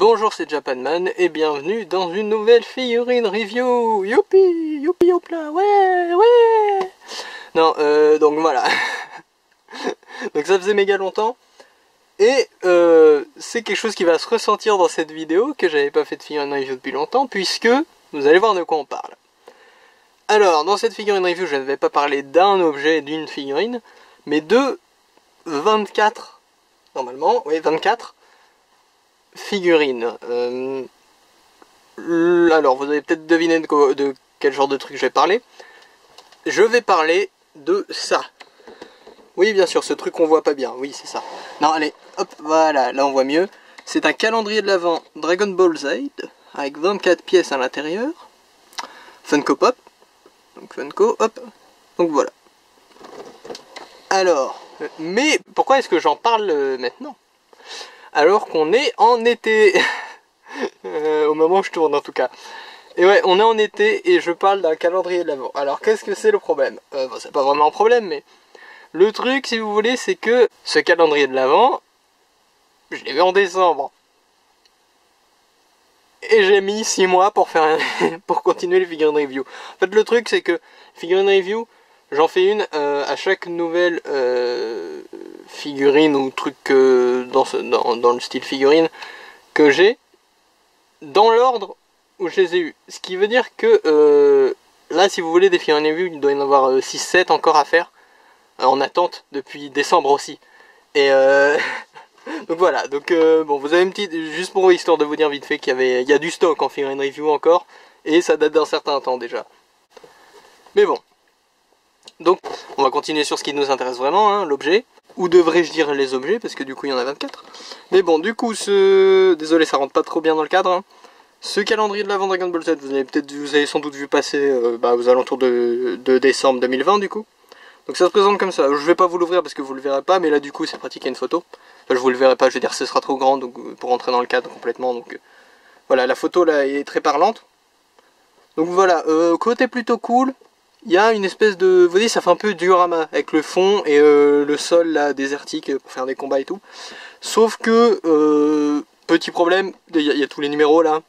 Bonjour, c'est Japanman et bienvenue dans une nouvelle figurine review. Youpi, youpi, hopla, ouais, ouais. Non, donc voilà. Donc ça faisait méga longtemps. Et c'est quelque chose qui va se ressentir dans cette vidéo, que j'avais pas fait de figurine review depuis longtemps, puisque vous allez voir de quoi on parle. Alors, dans cette figurine review, je ne vais pas parler d'un objet, d'une figurine, mais de 24, normalement, oui, 24 figurines. Alors, vous avez peut-être deviné de quel genre de truc je vais parler. Je vais parler de ça. Oui, bien sûr, ce truc qu'on voit pas bien. Oui, c'est ça. Non, allez, hop, voilà, là on voit mieux. C'est un calendrier de l'Avent Dragon Ball Z, avec 24 pièces à l'intérieur. Funko Pop. Donc Funko, hop. Donc voilà. Alors, mais pourquoi est-ce que j'en parle maintenant? Alors qu'on est en été. Au moment où je tourne en tout cas. Et ouais, on est en été et je parle d'un calendrier de l'Avent. Alors qu'est-ce que c'est le problème? Bon, c'est pas vraiment un problème, mais le truc, si vous voulez, c'est que ce calendrier de l'Avent, je l'ai vu en décembre. Et j'ai mis 6 mois pour faire pour continuer les figurines review. En fait, le truc, c'est que figurine review, j'en fais une à chaque nouvelle figurine ou truc dans le style figurine que j'ai, dans l'ordre où je les ai eu. Ce qui veut dire que là, si vous voulez des figurines review, il doit y en avoir 6-7 encore à faire. En attente depuis décembre aussi. Et donc voilà, donc bon, vous avez une petite, juste pour histoire de vous dire vite fait qu'il y a du stock en figurine review encore, et ça date d'un certain temps déjà. Mais bon, donc on va continuer sur ce qui nous intéresse vraiment, hein, l'objet, ou devrais-je dire les objets, parce que du coup il y en a 24. Mais bon, du coup, désolé, ça rentre pas trop bien dans le cadre, hein. Ce calendrier de l'Avent Dragon Ball Z, vous avez sans doute vu passer aux alentours de décembre 2020 du coup. Donc ça se présente comme ça. Je vais pas vous l'ouvrir parce que vous le verrez pas, mais là du coup c'est pratique, il y a une photo. Enfin, je vous le verrai pas, je veux dire ce sera trop grand donc, pour rentrer dans le cadre complètement. Donc voilà, la photo là est très parlante. Donc voilà, côté plutôt cool, il y a une espèce de... Vous voyez, ça fait un peu diorama avec le fond et le sol là désertique pour faire des combats et tout. Sauf que, petit problème, il y a tous les numéros là.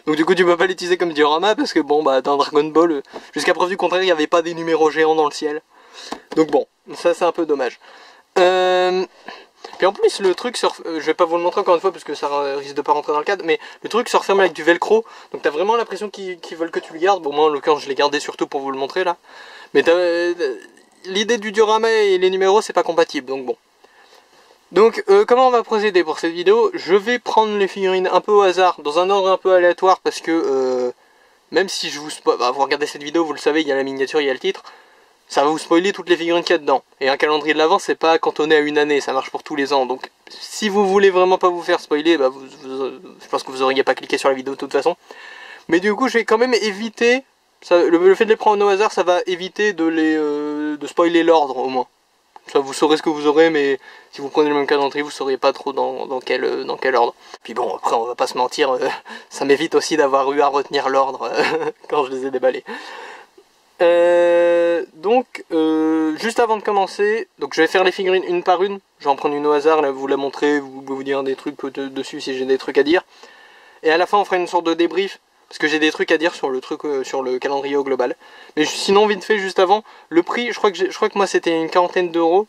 Donc du coup tu peux pas l'utiliser comme diorama parce que bon bah dans Dragon Ball, jusqu'à preuve du contraire il n'y avait pas des numéros géants dans le ciel. Donc bon, ça c'est un peu dommage. Puis en plus le truc je vais pas vous le montrer encore une fois parce que ça risque de pas rentrer dans le cadre, mais le truc se referme avec du velcro. Donc t'as vraiment l'impression qu'ils veulent que tu le gardes. Bon moi en l'occurrence je l'ai gardé surtout pour vous le montrer là. Mais l'idée du diorama et les numéros c'est pas compatible donc bon. Donc comment on va procéder pour cette vidéo? Je vais prendre les figurines un peu au hasard, dans un ordre un peu aléatoire, parce que même si je vous spoil, vous regardez cette vidéo, vous le savez, il y a la miniature, il y a le titre, ça va vous spoiler toutes les figurines qu'il y a dedans. Et un calendrier de l'Avent, c'est pas cantonné à une année, ça marche pour tous les ans. Donc si vous voulez vraiment pas vous faire spoiler, je pense que vous auriez pas cliqué sur la vidéo de toute façon. Mais du coup je vais quand même éviter, le fait de les prendre au hasard, ça va éviter de spoiler l'ordre au moins. Ça, vous saurez ce que vous aurez, mais si vous prenez le même calendrier, vous ne saurez pas trop dans quel ordre. Puis bon, après, on va pas se mentir, ça m'évite aussi d'avoir eu à retenir l'ordre quand je les ai déballés. Donc, juste avant de commencer, donc je vais faire les figurines une par une. Je vais en prendre une au hasard, là, vous la montrer, vous dire des trucs dessus si j'ai des trucs à dire. Et à la fin, on fera une sorte de débrief. Parce que j'ai des trucs à dire sur le calendrier au global. Mais sinon, vite fait, juste avant, le prix, je crois que moi c'était une quarantaine d'euros.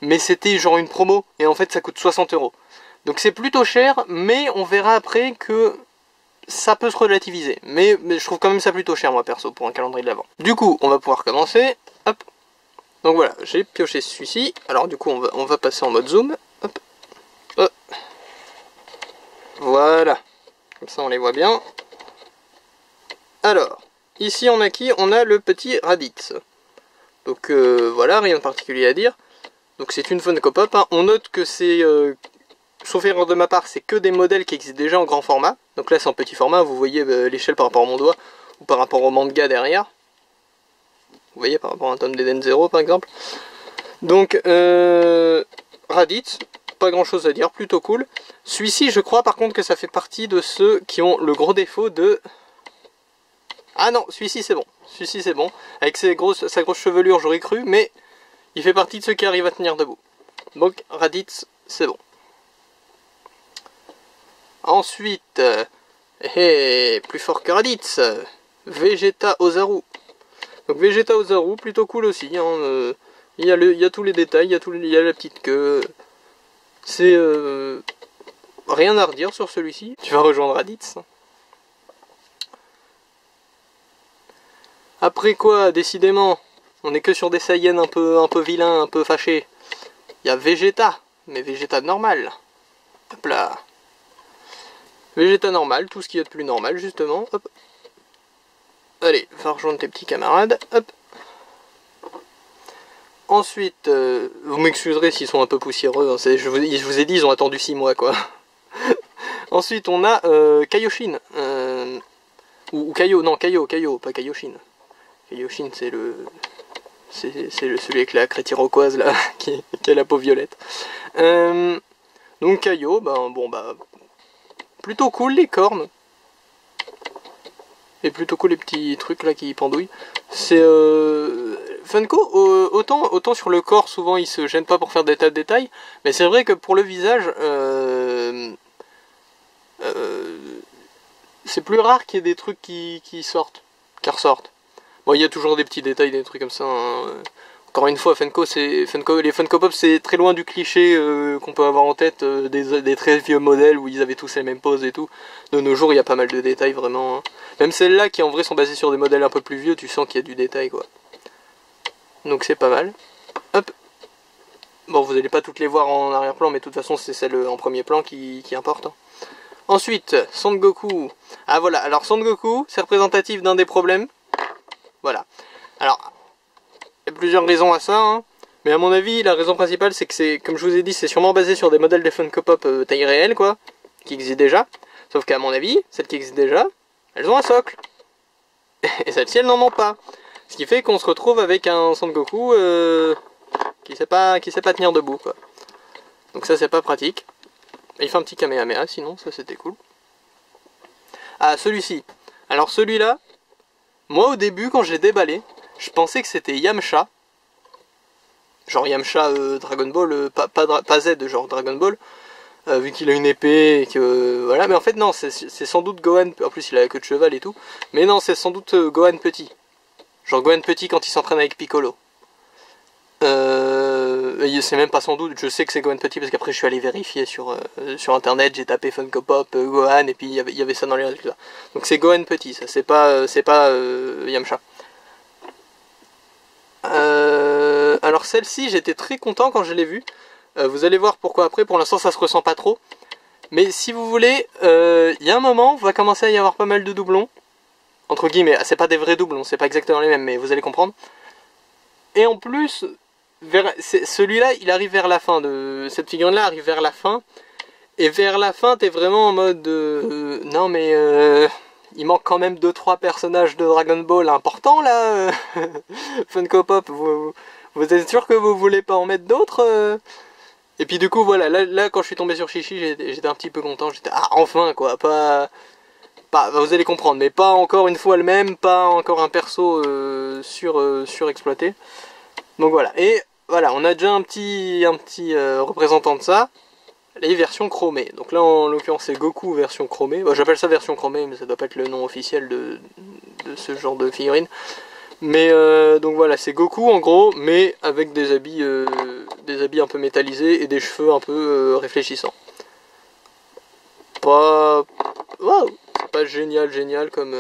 Mais c'était genre une promo. Et en fait, ça coûte 60 euros. Donc c'est plutôt cher, mais on verra après que ça peut se relativiser. Mais je trouve quand même ça plutôt cher, moi perso, pour un calendrier de l'Avent. Du coup, on va pouvoir commencer. Hop. Donc voilà, j'ai pioché celui-ci. Alors du coup, on va passer en mode zoom. Hop. Hop. Voilà. Comme ça, on les voit bien. Alors, ici on a qui? On a le petit Raditz. Donc voilà, rien de particulier à dire. Donc c'est une Funko Pop, hein. On note que c'est, sauf erreur de ma part, c'est que des modèles qui existent déjà en grand format. Donc là c'est en petit format, vous voyez l'échelle par rapport à mon doigt, ou par rapport au manga derrière. Vous voyez, par rapport à un tome d'Eden Zero par exemple. Donc Raditz, pas grand chose à dire, plutôt cool. Celui-ci je crois par contre que ça fait partie de ceux qui ont le gros défaut de... Ah non, celui-ci c'est bon. Celui-ci c'est bon. Avec sa grosse chevelure, j'aurais cru, mais il fait partie de ceux qui arrivent à tenir debout. Donc Raditz, c'est bon. Ensuite, plus fort que Raditz, Vegeta Ozaru. Donc Vegeta Ozaru, plutôt cool aussi. Hein, il y a tous les détails, il y a la petite queue. C'est rien à redire sur celui-ci. Tu vas rejoindre Raditz. Après quoi, décidément, on est que sur des Saiyans un peu vilains, un peu fâchés. Il y a Vegeta, mais Vegeta normal. Hop là. Vegeta normal, tout ce qu'il y a de plus normal justement. Hop. Allez, va rejoindre tes petits camarades. Hop. Ensuite, vous m'excuserez s'ils sont un peu poussiéreux. Hein, je vous ai dit, ils ont attendu 6 mois quoi. Ensuite, on a Kaioshin. Ou Kaio, non, Kaio, pas Kaioshin. Kaioshin, c'est celui avec la crête iroquoise là, qui a la peau violette. Donc Kaio, plutôt cool les cornes. Et plutôt cool les petits trucs là qui pendouillent. C'est Funko, autant sur le corps, souvent ils se gênent pas pour faire des tas de détails. Mais c'est vrai que pour le visage, c'est plus rare qu'il y ait des trucs qui ressortent. Bon, il y a toujours des petits détails, des trucs comme ça. Hein. Encore une fois, les Funko Pop, c'est très loin du cliché qu'on peut avoir en tête des très vieux modèles où ils avaient tous les mêmes poses et tout. De nos jours, il y a pas mal de détails vraiment. Hein. Même celles-là qui en vrai sont basées sur des modèles un peu plus vieux, tu sens qu'il y a du détail quoi. Donc c'est pas mal. Hop. Bon, vous n'allez pas toutes les voir en arrière-plan, mais de toute façon, c'est celle en premier plan qui importe. Hein. Ensuite, Son Goku. Ah voilà, alors Son Goku, c'est représentatif d'un des problèmes. Voilà. Alors, il y a plusieurs raisons à ça, hein. Mais à mon avis, la raison principale, c'est que c'est, comme je vous ai dit, c'est sûrement basé sur des modèles de Funko Pop taille réelle, quoi, qui existent déjà. Sauf qu'à mon avis, celles qui existent déjà, elles ont un socle. Et celles-ci, elles n'en ont pas. Ce qui fait qu'on se retrouve avec un Son Goku qui sait pas tenir debout, quoi. Donc ça, c'est pas pratique. Et il fait un petit Kamehameha, sinon, ça c'était cool. Ah, celui-ci. Alors celui-là, moi au début, quand je l'ai déballé, je pensais que c'était Yamcha. Genre Yamcha Dragon Ball, pas Z, genre Dragon Ball. Vu qu'il a une épée et que... voilà, mais en fait non, c'est sans doute Gohan, en plus il a la queue de cheval et tout. Mais non, c'est sans doute Gohan petit. Genre Gohan petit quand il s'entraîne avec Piccolo. C'est même pas sans doute, je sais que c'est Gohan petit parce qu'après je suis allé vérifier sur internet, j'ai tapé Funko Pop, Gohan, et puis il y avait ça dans les résultats. Donc c'est Gohan petit, ça c'est pas Yamcha. Alors celle-ci, j'étais très content quand je l'ai vue. Vous allez voir pourquoi après, pour l'instant ça se ressent pas trop. Mais si vous voulez, il y a un moment, va commencer à y avoir pas mal de doublons. Entre guillemets, c'est pas des vrais doublons, c'est pas exactement les mêmes, mais vous allez comprendre. Et en plus, celui-là, il arrive vers la fin, cette figurine-là arrive vers la fin. Et vers la fin, t'es vraiment en mode... non mais... il manque quand même 2-3 personnages de Dragon Ball importants là. Funko Pop, vous êtes sûr que vous voulez pas en mettre d'autres Et puis du coup voilà, là quand je suis tombé sur Chichi, j'étais un petit peu content, j'étais enfin quoi, pas vous allez comprendre, mais pas encore une fois le même, pas encore un perso surexploité. Donc voilà, et voilà, on a déjà un petit représentant de ça. Les versions chromées. Donc là en l'occurrence c'est Goku version chromée. Bon, j'appelle ça version chromée mais ça doit pas être le nom officiel de ce genre de figurine. Mais donc voilà, c'est Goku en gros, mais avec des habits un peu métallisés et des cheveux un peu réfléchissants. Pas... Wow, c'est pas génial comme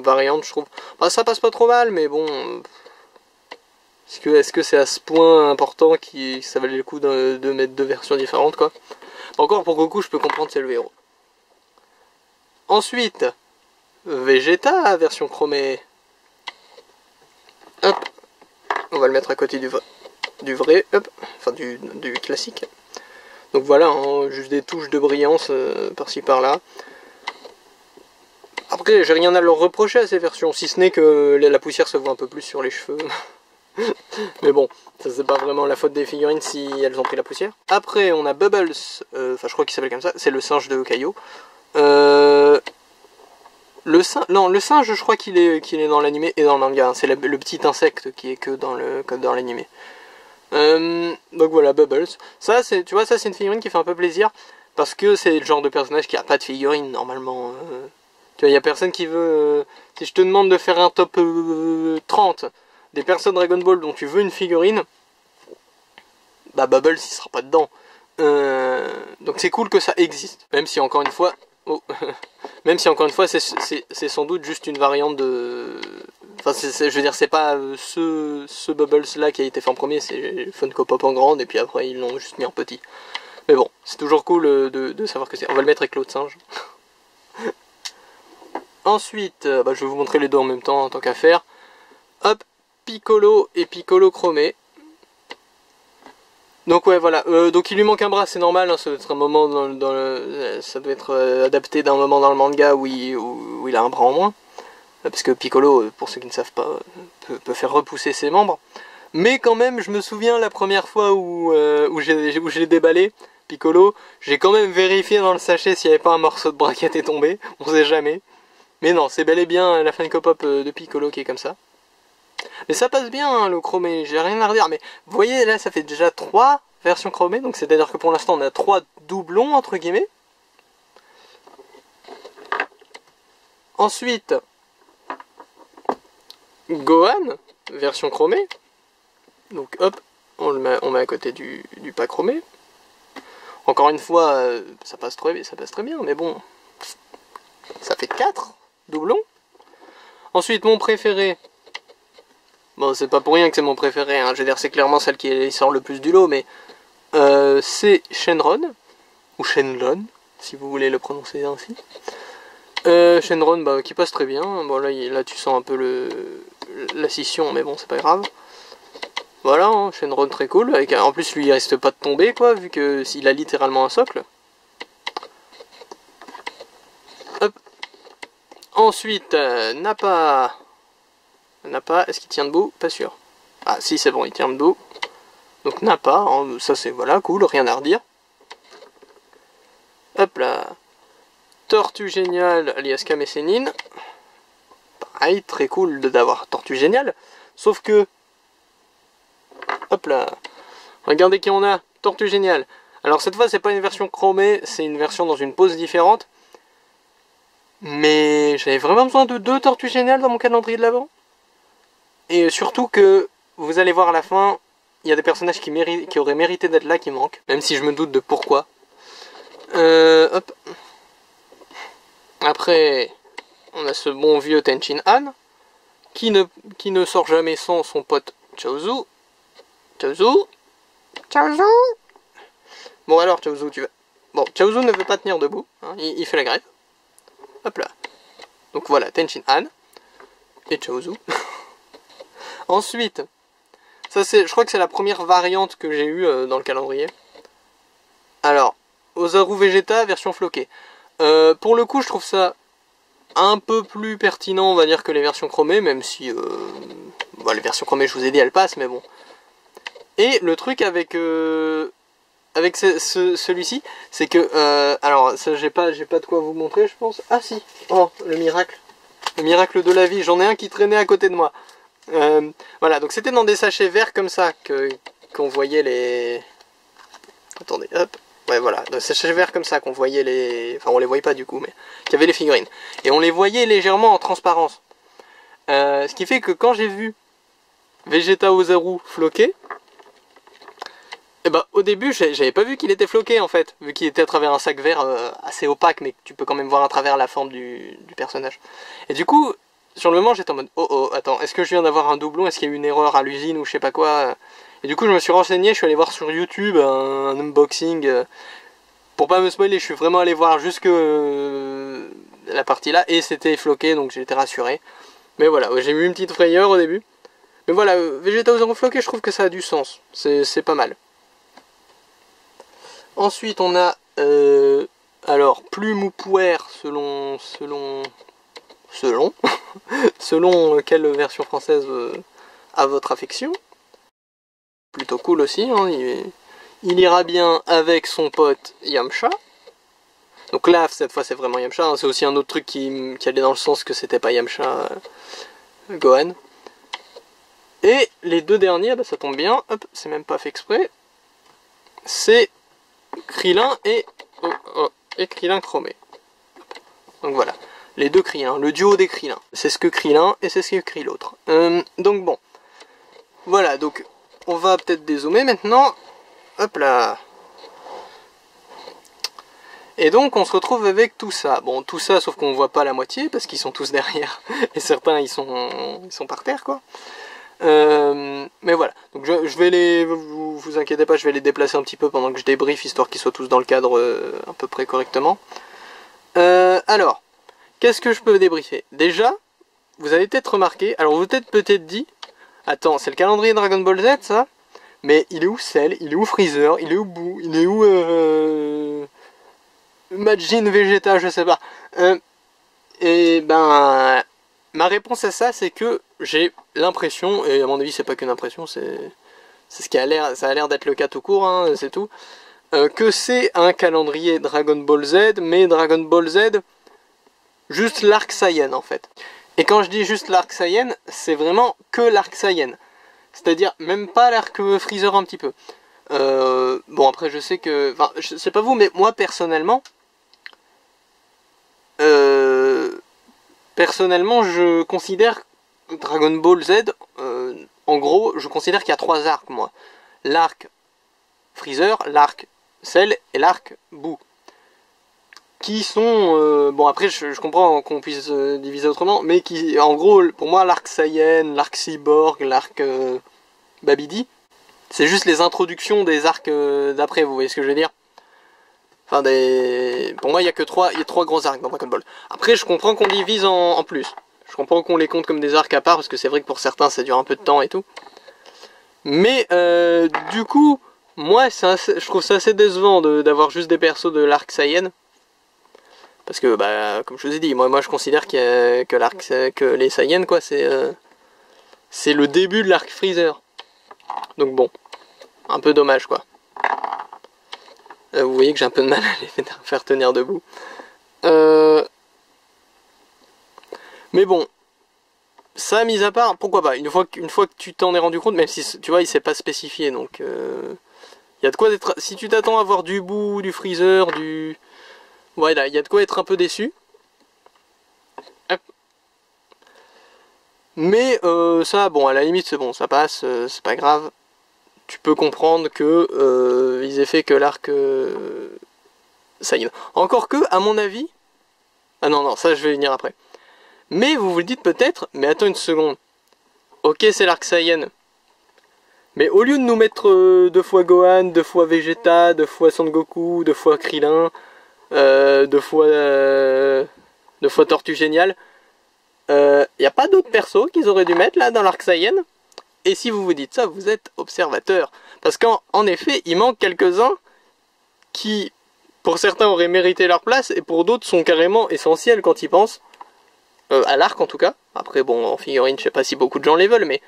variante je trouve. Enfin, ça passe pas trop mal mais bon... Est-ce que c'est à ce point important que ça valait le coup de mettre deux versions différentes quoi. Encore pour Goku je peux comprendre, c'est le héros. Ensuite, Vegeta version chromée. Hop, on va le mettre à côté du vrai, hop, enfin du classique. Donc voilà, hein, juste des touches de brillance par-ci par-là. Après, j'ai rien à leur reprocher à ces versions, si ce n'est que la poussière se voit un peu plus sur les cheveux. Mais bon, ça c'est pas vraiment la faute des figurines si elles ont pris la poussière. Après on a Bubbles, enfin je crois qu'il s'appelle comme ça, c'est le singe de Kaio. Le singe je crois qu'il est dans l'animé et dans le manga, hein. C'est le petit insecte qui est que dans l'animé. Donc voilà, Bubbles. Ça c'est, tu vois, ça c'est une figurine qui fait un peu plaisir. Parce que c'est le genre de personnage qui a pas de figurine normalement. Tu vois, il y a personne qui veut... si je te demande de faire un top 30 des personnes Dragon Ball dont tu veux une figurine, bah Bubbles il sera pas dedans. Donc c'est cool que ça existe. Même si encore une fois... Oh. Même si encore une fois c'est sans doute juste une variante de... Enfin je veux dire c'est pas ce Bubbles là qui a été fait en premier, c'est Funko Pop en grande et puis après ils l'ont juste mis en petit. Mais bon, c'est toujours cool de savoir que c'est... On va le mettre avec l'autre singe. Ensuite, bah, je vais vous montrer les deux en même temps, en tant qu'à faire. Hop, Piccolo et Piccolo chromé. Donc ouais, voilà. Donc il lui manque un bras, c'est normal. Hein, ça doit être un moment ça doit être adapté d'un moment dans le manga où il a un bras en moins. Parce que Piccolo, pour ceux qui ne savent pas, peut faire repousser ses membres. Mais quand même, je me souviens la première fois où je l'ai déballé, Piccolo, j'ai quand même vérifié dans le sachet s'il n'y avait pas un morceau de bras qui était tombé. On sait jamais. Mais non, c'est bel et bien la Funko Pop de Piccolo qui est comme ça. Mais ça passe bien hein, le chromé, j'ai rien à redire. Mais vous voyez là, ça fait déjà 3 versions chromées. Donc c'est à dire que pour l'instant on a 3 doublons entre guillemets. Ensuite, Gohan, version chromée. Donc hop, on met à côté du pas chromé. Encore une fois, ça passe très bien, mais bon, ça fait 4 doublons. Ensuite, mon préféré. Bon, c'est pas pour rien que c'est mon préféré, hein. Je veux dire, c'est clairement celle qui sort le plus du lot, mais c'est Shenron, ou Shenlong, si vous voulez le prononcer ainsi. Shenron, bah, qui passe très bien. Bon, là tu sens un peu la scission, mais bon, c'est pas grave. Voilà, hein, Shenron très cool. En plus, lui, il risque pas de tomber, quoi, vu qu'il a littéralement un socle. Hop. Ensuite, Nappa. Nappa, est-ce qu'il tient debout? Pas sûr. Ah, si, c'est bon, il tient debout. Donc, Nappa, hein, ça c'est, voilà, cool, rien à redire. Hop là. Tortue Géniale, alias Kame Sennin. Pareil, très cool d'avoir Tortue Géniale. Sauf que... Hop là. Regardez qui on a. Tortue Géniale. Alors cette fois, c'est pas une version chromée, c'est une version dans une pose différente. Mais j'avais vraiment besoin de 2 Tortues Géniales dans mon calendrier de l'Avent. Et surtout que, vous allez voir à la fin, il y a des personnages qui auraient mérité d'être là qui manquent. Même si je me doute de pourquoi. Hop. Après, on a ce bon vieux Tenchin Han, qui ne sort jamais sans son pote Chaozu. Chaozu. Bon alors Chaozu, tu vas... Bon, Chaozu ne veut pas tenir debout, hein, il fait la grève. Hop là. Donc voilà, Tenchin Han et Chaozu. Ensuite, ça c'est, je crois que c'est la première variante que j'ai eue dans le calendrier. Alors, Ozaru Vegeta version floquée. Pour le coup, je trouve ça un peu plus pertinent, on va dire, que les versions chromées, même si bon, les versions chromées, je vous ai dit, elles passent, mais bon. Et le truc avec celui-ci, c'est que, alors, ça, j'ai pas de quoi vous montrer, je pense. Ah si, oh, le miracle de la vie, j'en ai un qui traînait à côté de moi. Voilà, donc c'était dans des sachets verts comme ça qu'on voyait les... Attendez, hop. Ouais, voilà, dans des sachets verts comme ça qu'on voyait les... Enfin, on les voyait pas du coup, mais qu'il y avait les figurines. Et on les voyait légèrement en transparence. Ce qui fait que quand j'ai vu Vegeta Ozaru floqué, et bah au début j'avais pas vu qu'il était floqué en fait, vu qu'il était à travers un sac vert assez opaque, mais que tu peux quand même voir à travers la forme du personnage. Et du coup, sur le moment j'étais en mode oh attends, est-ce que je viens d'avoir un doublon, est-ce qu'il y a eu une erreur à l'usine ou je sais pas quoi. Et du coup je me suis renseigné, je suis allé voir sur YouTube un unboxing, pour pas me spoiler, je suis vraiment allé voir jusque la partie là, et c'était floqué, donc j'étais rassuré. Mais voilà, j'ai eu une petite frayeur au début. Mais voilà, Vegeta Ozaru floqué, je trouve que ça a du sens, c'est pas mal. Ensuite on a alors plume ou poire selon selon quelle version française a votre affection. Plutôt cool aussi, hein, il ira bien avec son pote Yamcha. Donc là cette fois c'est vraiment Yamcha, hein, c'est aussi un autre truc qui allait dans le sens que c'était pas Yamcha Gohan. Et les deux derniers, bah, ça tombe bien, hop, c'est même pas fait exprès, c'est Krillin et et Krillin chromé. Donc voilà, les deux Krillins, le duo des Krillins. C'est ce que crie l'un et c'est ce que crie l'autre. Donc bon, voilà, donc on va peut-être dézoomer maintenant. Hop là. Et donc on se retrouve avec tout ça. Bon, tout ça sauf qu'on voit pas la moitié parce qu'ils sont tous derrière. Et certains ils sont par terre quoi. Mais voilà, donc je vais les... Vous inquiétez pas, je vais les déplacer un petit peu pendant que je débriefe, histoire qu'ils soient tous dans le cadre à peu près correctement. Alors, qu'est-ce que je peux débriefer? Déjà, vous avez peut-être remarqué, alors vous avez peut-être dit, attends, c'est le calendrier Dragon Ball Z ça? Mais il est où Cell? Il est où Freezer? Il est où Boo? Il est où Majin Vegeta? Je sais pas. Et ben... Ma réponse à ça, c'est que j'ai l'impression, et à mon avis c'est pas qu'une impression, c'est ce qui a l'air, ça a l'air d'être le cas tout court, hein, c'est tout, que c'est un calendrier Dragon Ball Z, mais Dragon Ball Z, juste l'arc Saiyan en fait. Et quand je dis juste l'arc Saiyan, c'est vraiment que l'arc Saiyan. C'est-à-dire même pas l'arc Freezer un petit peu. Bon après je sais que, enfin je sais pas vous, mais moi personnellement, je considère Dragon Ball Z, en gros, je considère qu'il y a 3 arcs, moi. L'arc Freezer, l'arc Cell et l'arc Boo. Qui sont... bon, après, je comprends qu'on puisse diviser autrement, mais qui, en gros, pour moi, l'arc Saiyan, l'arc Cyborg, l'arc Babidi, c'est juste les introductions des arcs d'après, vous voyez ce que je veux dire? Enfin, pour moi, il y a que 3 gros arcs dans Dragon Ball. Après, je comprends qu'on divise en plus. Je comprends qu'on les compte comme des arcs à part, parce que c'est vrai que pour certains, ça dure un peu de temps et tout. Mais, du coup, moi, je trouve ça assez décevant d'avoir juste des persos de l'arc Saiyan. Parce que, bah, comme je vous ai dit, moi je considère que les Saiyans, quoi, c'est le début de l'arc Freezer. Donc bon, un peu dommage, quoi. Vous voyez que j'ai un peu de mal à les faire tenir debout. Mais bon, ça mis à part, pourquoi pas, une fois que tu t'en es rendu compte, même si tu vois il s'est pas spécifié, donc il y a de quoi être, si tu t'attends à voir du Boo, du Freezer, du... Voilà, il y a de quoi être un peu déçu. Hop. Mais ça, bon, à la limite c'est bon, ça passe, c'est pas grave. Tu peux comprendre que ils aient fait que l'arc Saiyan. Encore que, à mon avis... Ah non, ça je vais venir après. Mais vous vous le dites peut-être, mais attends une seconde. Ok, c'est l'arc Saiyan. Mais au lieu de nous mettre 2 fois Gohan, 2 fois Vegeta, 2 fois Son Goku, 2 fois Krillin, 2 fois Tortue Géniale, y a pas d'autres persos qu'ils auraient dû mettre là dans l'arc Saiyan? Et si vous vous dites ça, vous êtes observateur. Parce qu'en effet, il manque quelques-uns qui, pour certains, auraient mérité leur place, et pour d'autres sont carrément essentiels quand ils pensent. À l'arc en tout cas. Après bon, en figurine, je sais pas si beaucoup de gens les veulent, mais...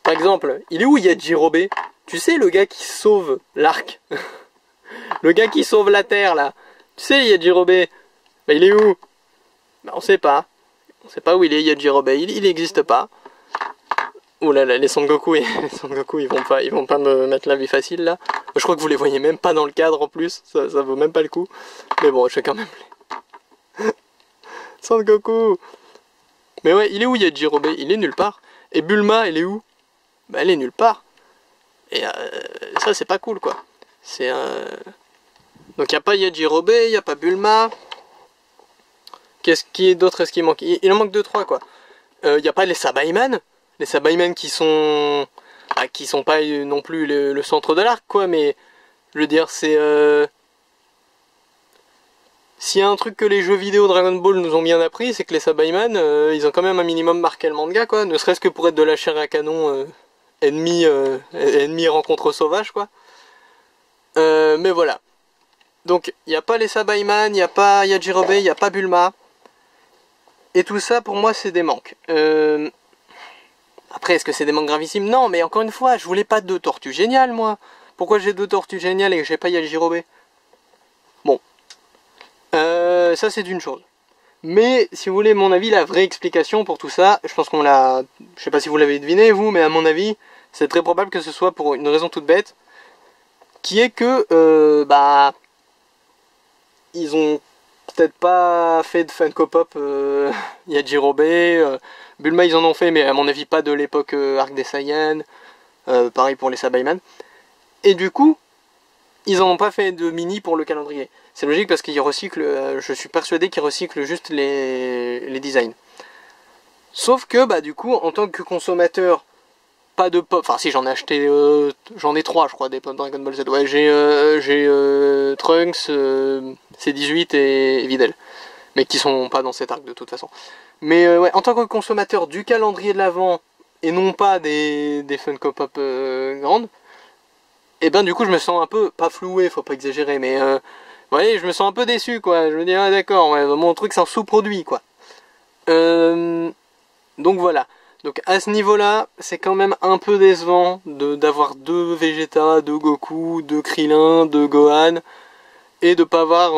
Par exemple, il est où Yajirobe? Tu sais, le gars qui sauve l'arc. Le gars qui sauve la Terre, là. Tu sais, Yajirobe? Bah, il est où? Bah, on sait pas. On sait pas où il est, Yajirobe. Il n'existe pas. Ouh là là, les Son Goku, ils vont pas me mettre la vie facile là. Je crois que vous les voyez même pas dans le cadre en plus, ça vaut même pas le coup. Mais bon, je fais quand même les... Son Goku. Mais ouais, il est où Yajirobe? Il est nulle part. Et Bulma, elle est où? Bah elle est nulle part. Et ça c'est pas cool quoi. C'est donc il n'y a pas Yajirobe, il n'y a pas Bulma. Qu'est-ce qui est d'autre? Est-ce qu'il manque? Il en manque 2-3 quoi. Il n'y a pas les Sabaiman. Les Sabaiman qui sont pas non plus le centre de l'arc quoi, mais je veux dire c'est s'il y a un truc que les jeux vidéo Dragon Ball nous ont bien appris, c'est que les Sabaiman ils ont quand même un minimum marqué le manga quoi, ne serait-ce que pour être de la chair à canon ennemi rencontre sauvage quoi. Mais voilà. Donc il n'y a pas les Sabaiman, il n'y a pas Yajirobe, il n'y a pas Bulma. Et tout ça pour moi c'est des manques. Après, est-ce que c'est des manques gravissimes? Non, mais encore une fois, je voulais pas 2 tortues géniales, moi. Pourquoi j'ai 2 tortues géniales et que j'ai pas Yajirobe? Bon. Ça, c'est d'une chose. Mais, si vous voulez mon avis, la vraie explication pour tout ça, je pense qu'on l'a... Je sais pas si vous l'avez deviné, vous, mais à mon avis, c'est très probable que ce soit pour une raison toute bête, qui est que, ils ont peut-être pas fait de Funko Pop. Il y a Jirobe, Bulma ils en ont fait, mais à mon avis pas de l'époque Arc des Saiyans. Pareil pour les Sabaiman. Et du coup, ils en ont pas fait de mini pour le calendrier. C'est logique parce qu'ils recyclent, je suis persuadé qu'ils recyclent juste les designs. Sauf que bah du coup, en tant que consommateur, pas de pop. Enfin si, j'en ai acheté, j'en ai 3 je crois des pop Dragon Ball Z. Ouais, j'ai Trunks, C18 et Videl. Mais qui sont pas dans cet arc de toute façon. Mais ouais, en tant que consommateur du calendrier de l'Avent, et non pas des Funko Pop grandes, et ben du coup je me sens un peu, pas floué, faut pas exagérer, mais vous voyez, je me sens un peu déçu quoi. Je me dis, ah d'accord, ouais, mon truc c'est un sous-produit quoi. Donc voilà. Donc à ce niveau-là, c'est quand même un peu décevant d'avoir 2 Vegeta, 2 Goku, 2 Krillin, 2 Gohan, et de pas avoir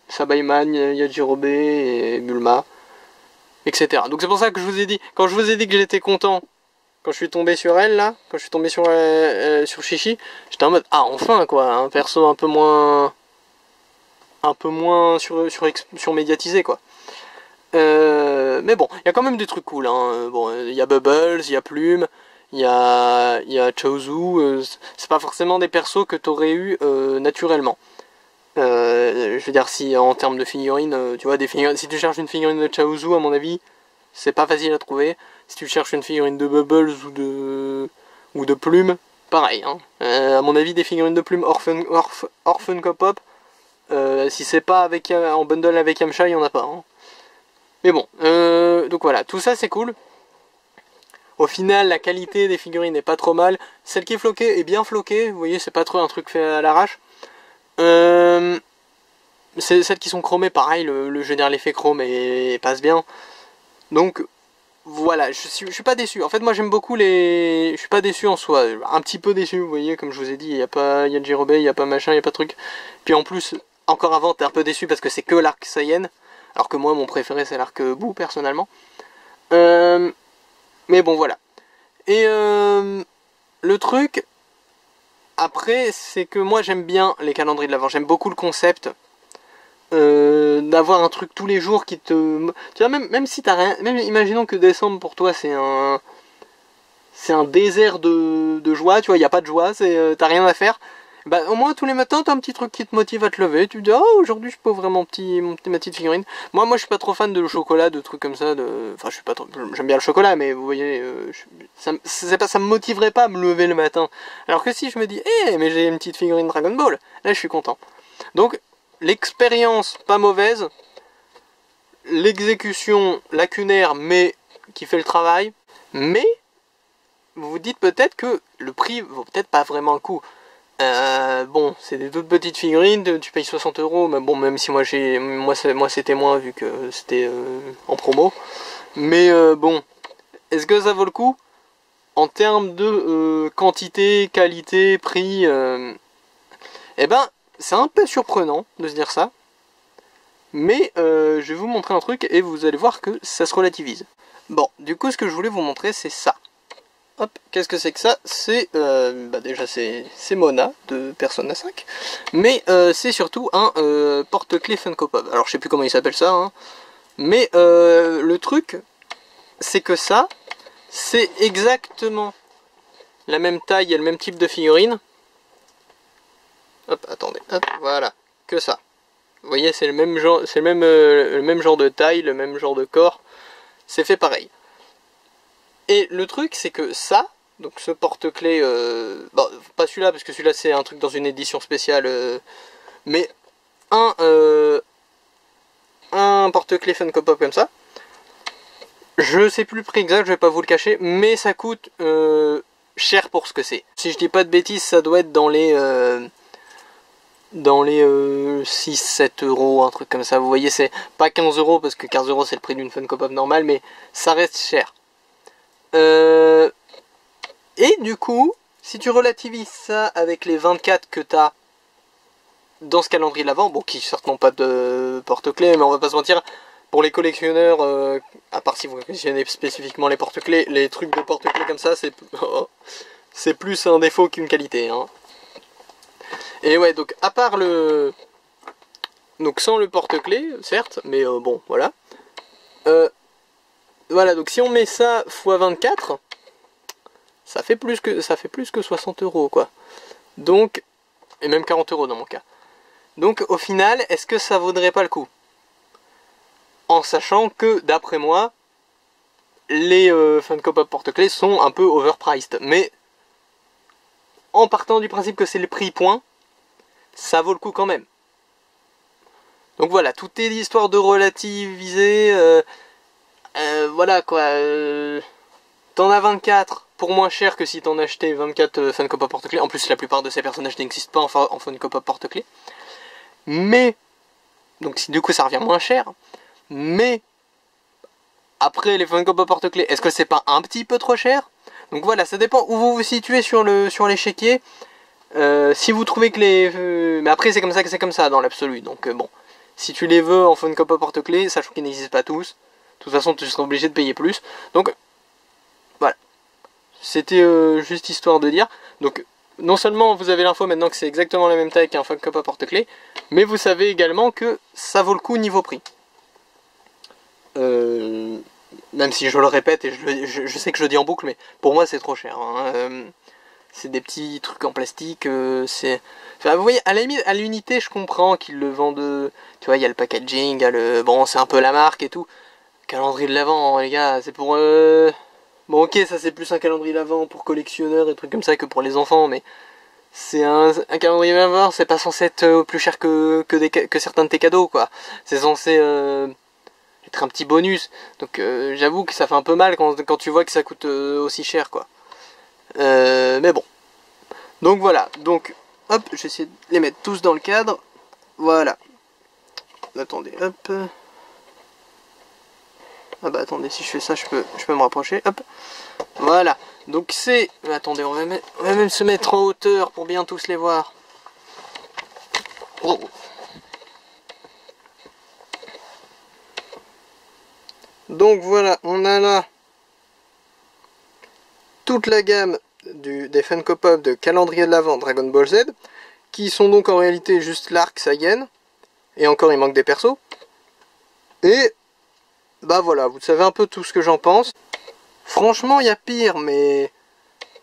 Sabaiman, Yajirobe et Bulma, etc. Donc c'est pour ça que je vous ai dit, quand je vous ai dit que j'étais content, quand je suis tombé sur elle là, quand je suis tombé sur Chichi, j'étais en mode, ah enfin quoi, un perso un peu moins surmédiatisé quoi. Mais bon, il y a quand même des trucs cool. Hein. Bon, il y a Bubbles, il y a Plume, il y a Chaozu. C'est pas forcément des persos que t'aurais eu naturellement. Je veux dire, si en termes de figurines, tu vois, si tu cherches une figurine de Chaozu, à mon avis, c'est pas facile à trouver. Si tu cherches une figurine de Bubbles ou de Plume, pareil. Hein. À mon avis, des figurines de Plume hors Funko Pop, si c'est pas en bundle avec Yamcha, il y en a pas. Hein. Mais bon, donc voilà, tout ça c'est cool. Au final, la qualité des figurines n'est pas trop mal. Celle qui est floquée est bien floquée, vous voyez, c'est pas trop un truc fait à l'arrache. Celles qui sont chromées, pareil, je veux dire, l'effet chrome passe bien. Donc voilà, je suis pas déçu. En fait, moi j'aime beaucoup je suis pas déçu en soi, un petit peu déçu, vous voyez, comme je vous ai dit, il y a Jirobe, il y a pas machin, il y a pas de truc. Puis en plus, encore avant, t'es un peu déçu parce que c'est que l'arc Saiyan. Alors que moi, mon préféré, c'est l'arc Boo, personnellement. Mais bon, voilà. Et le truc, après, c'est que moi, j'aime bien les calendriers de l'Avent. J'aime beaucoup le concept d'avoir un truc tous les jours qui te... Tu vois, même si t'as rien... Même imaginons que décembre, pour toi, c'est un désert de joie. Tu vois, il n'y a pas de joie, t'as rien à faire. Bah, au moins tous les matins t'as un petit truc qui te motive à te lever, tu te dis, oh, aujourd'hui je peux ouvrir ma petite figurine. Moi je suis pas trop fan de chocolat, de trucs comme ça, enfin je suis pas trop, j'aime bien le chocolat, mais vous voyez, ça me motiverait pas à me lever le matin. Alors que si je me dis, mais j'ai une petite figurine Dragon Ball, là je suis content. Donc l'expérience pas mauvaise, l'exécution lacunaire mais qui fait le travail, mais vous vous dites peut-être que le prix vaut peut-être pas vraiment le coup. Bon, c'est des toutes petites figurines, tu payes 60 €, mais bon, même si moi c'était moins vu que c'était en promo. Mais bon, est-ce que ça vaut le coup? En termes de quantité, qualité, prix, eh ben, c'est un peu surprenant de se dire ça. Mais je vais vous montrer un truc et vous allez voir que ça se relativise. Bon, du coup, ce que je voulais vous montrer, c'est ça. Hop, qu'est-ce que c'est que ça? C'est, déjà c'est Mona de Persona 5, mais c'est surtout un porte-clés Funko Pop. Alors je sais plus comment il s'appelle ça, hein. Mais le truc, c'est que ça, c'est exactement la même taille et le même type de figurine. Hop, attendez, hop, voilà, que ça. Vous voyez, c'est le même genre, c'est le même genre de taille, le même genre de corps, c'est fait pareil. Et le truc, c'est que ça, donc ce porte-clés, bon, pas celui-là, parce que celui-là c'est un truc dans une édition spéciale, mais un porte-clés Funko Pop comme ça, je sais plus le prix exact, je vais pas vous le cacher, mais ça coûte cher pour ce que c'est. Si je dis pas de bêtises, ça doit être dans les 6-7 €, un truc comme ça. Vous voyez, c'est pas 15 €, parce que 15 € c'est le prix d'une Funko Pop normale, mais ça reste cher. Et du coup, si tu relativises ça avec les 24 que tu as dans ce calendrier de l'Avent, bon, qui sortent non pas de porte-clés, mais on va pas se mentir, pour les collectionneurs, à part si vous collectionnez spécifiquement les porte-clés, les trucs de porte-clés comme ça, c'est plus un défaut qu'une qualité. Hein. Et ouais, donc à part Donc sans le porte-clés, certes, mais bon, voilà. Voilà, donc si on met ça x 24, ça fait plus que 60 €, quoi. Donc, et même 40 € dans mon cas. Donc au final, est-ce que ça vaudrait pas le coup? En sachant que, d'après moi, les Funko Pop porte-clés sont un peu overpriced. Mais en partant du principe que c'est le prix point, ça vaut le coup quand même. Donc voilà, tout est l'histoire de relativiser. Voilà quoi. T'en as 24 pour moins cher que si t'en achetais 24 Funko Pop porte-clés. En plus, la plupart de ces personnages n'existent pas en Funko Pop porte-clés. Mais, donc du coup ça revient moins cher. Mais, après les Funko Pop porte-clés, est-ce que c'est pas un petit peu trop cher? Donc voilà, ça dépend où vous vous situez sur l'échiquier. Si vous trouvez que les... mais après c'est comme ça que c'est comme ça dans l'absolu. Donc bon, si tu les veux en Funko Pop porte-clés, sachant qu'ils n'existent pas tous, de toute façon tu seras obligé de payer plus. Donc voilà, c'était juste histoire de dire. Donc non seulement vous avez l'info maintenant que c'est exactement la même taille qu'un Funko Pop porte-clés, mais vous savez également que ça vaut le coup niveau prix. Même si je le répète et je sais que je le dis en boucle, mais pour moi c'est trop cher. Hein. C'est des petits trucs en plastique, c'est... Enfin, vous voyez, à la limite, à l'unité, je comprends qu'ils le vendent... Tu vois, il y a le packaging, il y a le... Bon, c'est un peu la marque et tout. Calendrier de l'Avent, les gars, c'est pour... Bon, ok, ça c'est plus un calendrier de l'Avent pour collectionneurs et trucs comme ça que pour les enfants, mais... C'est un calendrier de l'Avent, c'est pas censé être plus cher que certains de tes cadeaux, quoi. C'est censé... être un petit bonus. Donc j'avoue que ça fait un peu mal quand tu vois que ça coûte aussi cher, quoi. Mais bon. Donc voilà. Donc, hop, je vais essayer de les mettre tous dans le cadre. Voilà. Attendez, hop. Ah bah attendez, si je fais ça, je peux me rapprocher. Hop. Voilà. Donc c'est... Attendez, on va même se mettre en hauteur pour bien tous les voir. Oh. Donc voilà, on a là toute la gamme des Funko Pop de calendrier de l'Avent Dragon Ball Z, qui sont donc en réalité juste l'arc Saiyan, et encore il manque des persos. Et bah voilà, vous savez un peu tout ce que j'en pense. Franchement, il y a pire, mais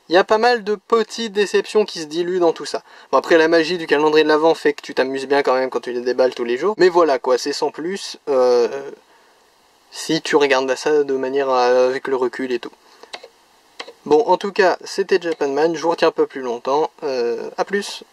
il y a pas mal de petites déceptions qui se diluent dans tout ça. Bon, après, la magie du calendrier de l'Avent fait que tu t'amuses bien quand même quand tu les déballes tous les jours. Mais voilà quoi, c'est sans plus. Si tu regardes ça de manière avec le recul et tout. Bon, en tout cas, c'était Japanman, je vous retiens un peu plus longtemps. À plus.